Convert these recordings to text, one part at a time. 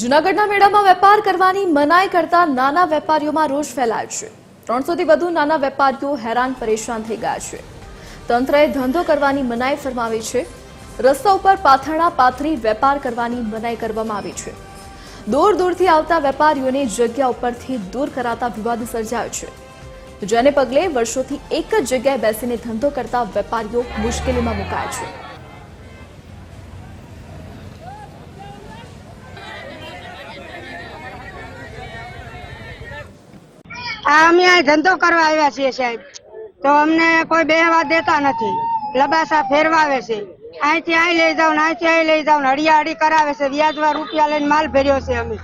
જૂનાગઢના મેળામાં વેપાર કરવાની મનાઈ કરતા નાના વેપારીઓમાં રોષ ફેલાયો છે। 300 થી વધુ નાના વેપારીઓ હેરાન પરેશાન થઈ ગયા છે। તંત્રએ ધંધો કરવાની મનાઈ ફરમાવી છે। રસ્તા ઉપર પાથરણા પાથરી વેપાર કરવાની મનાઈ કરવામાં આવી છે। દૂર દૂરથી આવતા વેપારીઓને જગ્યા ઉપરથી દૂર કરાતા વિવાદ સર્જાયો છે, જેને પગલે વર્ષોથી એક જ જગ્યાએ બેસીને ધંધો કરતા વેપારીઓ મુશ્કેલીમાં મુકાયા છે। અમે અહીં ધંધો કરવા આવ્યા છીએ સાહેબ, તો અમને કોઈ બેહવા દેતા નથી। લબાસા ફેરવાવે છે, અહીંથી અહીં લઈ જાવ ને અહીંથી અહીં લઈ જાવ ને હડિયાહડી કરાવે છે। વ્યાજમાં રૂપિયા લઈને માલ ભર્યો છે। અમે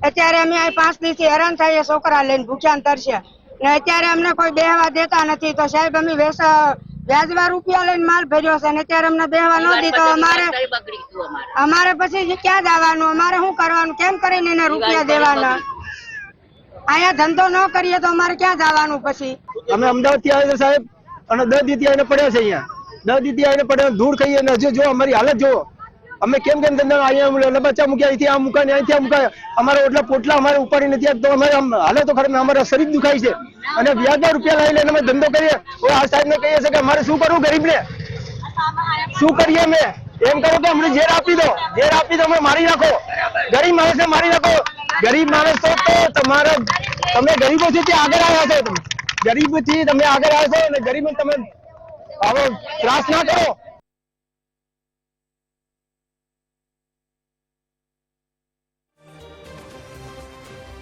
અત્યારે અમે અહીં 5 દિવસથી હેરાન થઈએ, છોકરા લઈને ભૂખ્યા તરસ્યા, ને અત્યારે અમને કોઈ બેહવા દેતા નથી। તો સાહેબ અમે વ્યાજમાં રૂપિયા લઈને માલ ભર્યો છે ને અત્યારે અમને બેહવા ન દીધો। અમારે પછી ક્યાં જવાનું, અમારે શું કરવાનું, કેમ કરીને એને રૂપિયા દેવાના? અહીંયા ધંધો ન કરીએ તો અમારે ક્યાં જવાનું? પછી અમે અમદાવાદ થી આવ્યા સાહેબ, અને 10 દીથી આવીને પડ્યા છે। અહીંયા 10 દીથી આવીને પડ્યા, ધૂળ ખાઈએ ને હજુ જો અમારી હાલત જો, અમે કેમ ધંધા અહીંયા લબાચા મૂક્યા, અહીંથી આ મુકાય ને અહીંથી આ મુકાય, અમારા ઓટલા પોટલા અમારે ઉપાડી નથી આપતો। અમારે હાલત તો ખરેખર અમારા શરીર દુખાય છે, અને વ્યાજના રૂપિયા લઈ લઈને અમે ધંધો કરીએ। આ સાહેબ ને કહીએ છીએ કે અમારે શું કરવું, ગરીબ ને શું કરીએ? અમે એમ કહો કે અમને ઝેર આપી દો, ઝેર આપી દો, અમે મારી નાખો, ગરીબ માણસ ને મારી નાખો। ગરીબ માણસ તો તમારે, તમે ગરીબો થી આગળ આવ્યા છો, ગરીબ થી તમે આગળ આવ્યા છો, અને ગરીબ તમે આવો ત્રાસ ના કરો।